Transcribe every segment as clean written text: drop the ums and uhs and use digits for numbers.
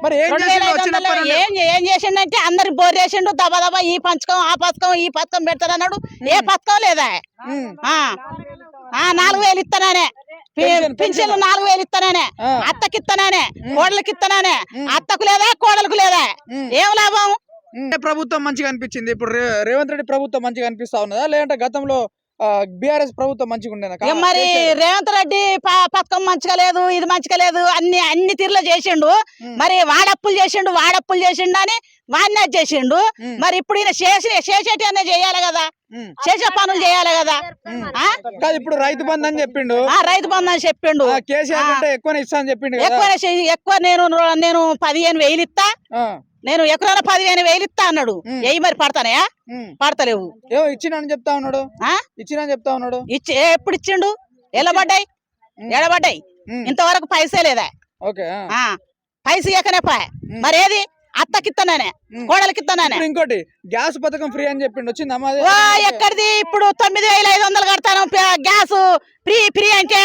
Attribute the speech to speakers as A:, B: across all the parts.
A: మరి ఏం
B: ఏం చేసిండంటే అందరికి బోర్ చేసిండు దబా దబా ఈ పథకం పెడతానన్నాడు. ఏ పథకం లేదా 4000 ఇస్తాననే పింఛన్లు 4000 ఇస్తాననే అత్తకి ఇస్తాననే కోడలకి ఇస్తాననే అత్తకు లేదా కోడలకు లేదా ఏం లాభం?
A: ప్రభుత్వం మంచిగా అనిపించింది ఇప్పుడు రేవంత్ రెడ్డి ప్రభుత్వం మంచిగా అనిపిస్తా ఉన్నదా లేదంటే గతంలో బీఆర్ఎస్ ప్రభుత్వం మంచిగా ఉండేనా?
B: మరి రేవంత్ రెడ్డి పథకం మంచిగా లేదు, ఇది మంచిగా లేదు, అన్ని తీరులో చేసిండు. మరి వాడప్పులు చేసిండు అని వాడిని చేసిండు. మరి ఇప్పుడు ఈయన చేసేటి అనే చేయాలి కదా, చేసే పనులు చేయాలి కదా.
A: ఇప్పుడు రైతు బంధు అని చెప్పిండు,
B: రైతు బంధు అని చెప్పిండు.
A: కేసీఆర్ ఎక్కువ ఇస్తా అని చెప్పిండు.
B: ఎక్కువ నేను 15,000 ఇస్తా, నేను ఎకరాల 15,000 ఇస్తా అన్నాడు. మరి పడతానయా? పడతలేవు.
A: ఇచ్చినా చెప్తా ఉన్నాడు.
B: ఎప్పుడు ఇచ్చిండు? ఎడబడ్డాయి ఇంతవరకు పైసే లేదా. పైస ఇయ్యకనే పాయ. మరి ఏది అత్తకిత్తనానే కోడలకిత్తనానే.
A: ఇంకోటి గ్యాస్ పథకం ఫ్రీ అని చెప్పిండు, వచ్చిందమ్మా?
B: ఎక్కడిది? ఇప్పుడు 9,500 కడతాను గ్యాస్ ఫ్రీ అంటే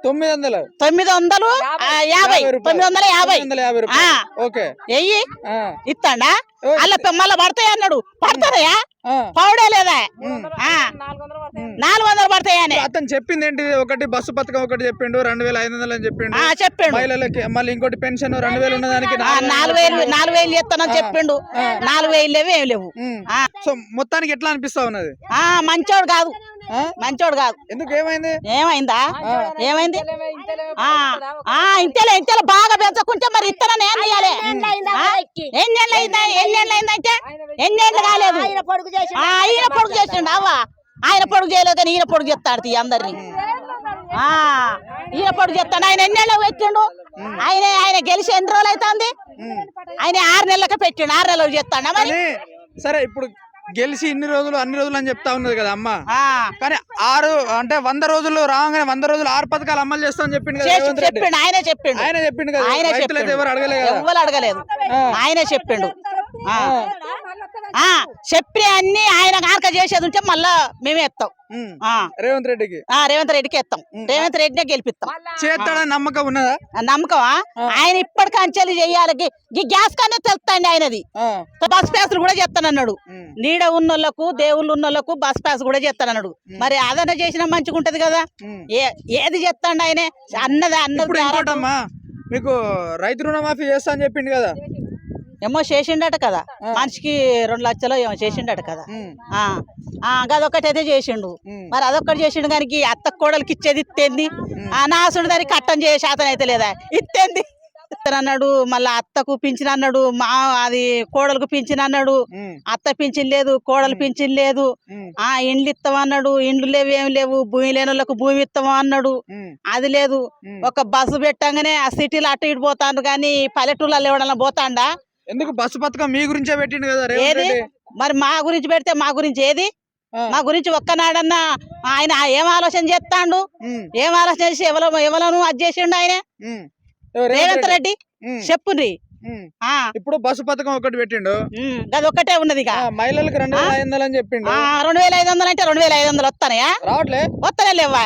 A: 950
B: వెయ్యి ఇస్తాడా? అలా మళ్ళా పడతాయి అన్నాడు. పడతారయా? పౌడే లేదా? 400 పడతాయని
A: అతను చెప్పింది ఏంటి? ఒకటి బస్సు పథకం ఒకటి చెప్పిండు, 2,500 అని చెప్పిండు. మహిళలకి మళ్ళీ ఇంకోటి పెన్షన్ 2,000 ఉన్నదానికి
B: 4,000 ఇస్తానని చెప్పిండు. 4,000 లేవు, ఏం లేవు.
A: సో మొత్తానికి ఎట్లా అనిపిస్తా ఉన్నది?
B: మంచోడు కాదు, మంచోడు కాదు.
A: ఎందుకు? ఏమైంది?
B: ఏమైంది? ఇంతలో బాగా పెంచకుంటే మరి ఇస్తానని ఏం చేయాలి? ఎన్నేళ్ళైందంటే ఎన్నేళ్ళు కాలేదు. ఈయన పొడుగు చేసిండు. అవ్వ ఆయన పొడుగు చేయలేదు కానీ ఈయన పొడుగు చేస్తాడు అందరినీ. ఈయన పొడుగు చేస్తాడు. ఆయన ఎన్నేళ్ళు పెట్టిండు? ఆయన గెలిచి ఎన్ని రోజులు అవుతుంది? ఆయన 6 నెలలకే పెట్టిండు. 6 నెలలు చేస్తాడు. మరి
A: సరే, ఇప్పుడు గెలిచి అన్ని రోజులు అని చెప్తా ఉన్నది కదా అమ్మ. కానీ 100 రోజులు రాగానే 100 రోజులు 6 పథకాలు అమలు చేస్తామని చెప్పిండు.
B: ఆయన చెప్పిండు కదా. ఎవరు అడగలేదు, ఆయనే చెప్పిండు. చెప్పి అన్ని ఆయన కాక చేసేది ఉంటే మళ్ళా మేమే ఎత్తాం.
A: రేవంత్ రెడ్డికి
B: ఎత్తాం. రేవంత్ రెడ్డినే గెలిపిస్తాం.
A: చేస్తాడని నమ్మకం ఉన్నదా?
B: నమ్మకమా? ఆయన ఇప్పటికి అంచెలు చెయ్యాలి. గ్యాస్ కన్నా తెలుస్తాండి ఆయనది. బస్ పాసులు కూడా చేస్తానన్నాడు. నీడ ఉన్నోళ్లకు దేవుళ్ళు ఉన్నోళ్లకు బస్ పాస్ కూడా చేస్తానన్నాడు. మరి అదన చేసినా మంచిగా ఉంటది కదా. ఏది చేస్తాండి ఆయన? అన్నది
A: మీకు రైతు రుణమాఫీ చేస్తా అని చెప్పిండు కదా.
B: ఏమో చేసిండట కదా, మనిషికి 2 లక్షలు ఏమో చేసిండట కదా. అదొక్కటైతే చేసిండు. మరి అదొక్కటి చేసిండు కానీ అత్త కోడలికి ఇచ్చేది ఇత్తేంది? నాసుడు దానికి కట్టం చేసే శాతం అయితే లేదా? ఇత్తేంది అన్నాడు. మళ్ళా అత్తకు పింఛన్ అన్నాడు, అది కోడలకు పింఛన్ అన్నాడు. అత్త పింఛన్ లేదు, కోడలు పింఛన్ లేదు. ఇండ్లు ఇస్తాం అన్నాడు, ఇండ్లు లేవు, ఏం లేవు. భూమి లేని వాళ్ళకు భూమి ఇస్తాము అన్నాడు, అది లేదు. ఒక బస్సు పెట్టంగానే ఆ సిటీలో అటు ఇటు పోతాడు కానీ పల్లెటూళ్ళలో ఎవడన్నా పోతాండా?
A: ఎందుకు? బస్సు పథకం మీ గురించే పెట్టిండు కదా.
B: ఏది మరి మా గురించి పెడితే మా గురించి ఏది? మా గురించి ఒక్కనాడన్నా ఆయన ఏం ఆలోచన చేస్తాడు? ఏం ఆలోచన చేసి ఎవలను అది చేసిండు ఆయన? రేవంత్ రెడ్డి చెప్పుండ్రి.
A: ఇప్పుడు బస్సు పథకం ఒకటి పెట్టిండు,
B: అది ఒక్కటే ఉన్నది.
A: మహిళలకు 2,500 అని చెప్పిండు.
B: 2,500 అంటే 2,500 వస్తానయా?
A: రావట్లే,
B: వస్తానే లేవా?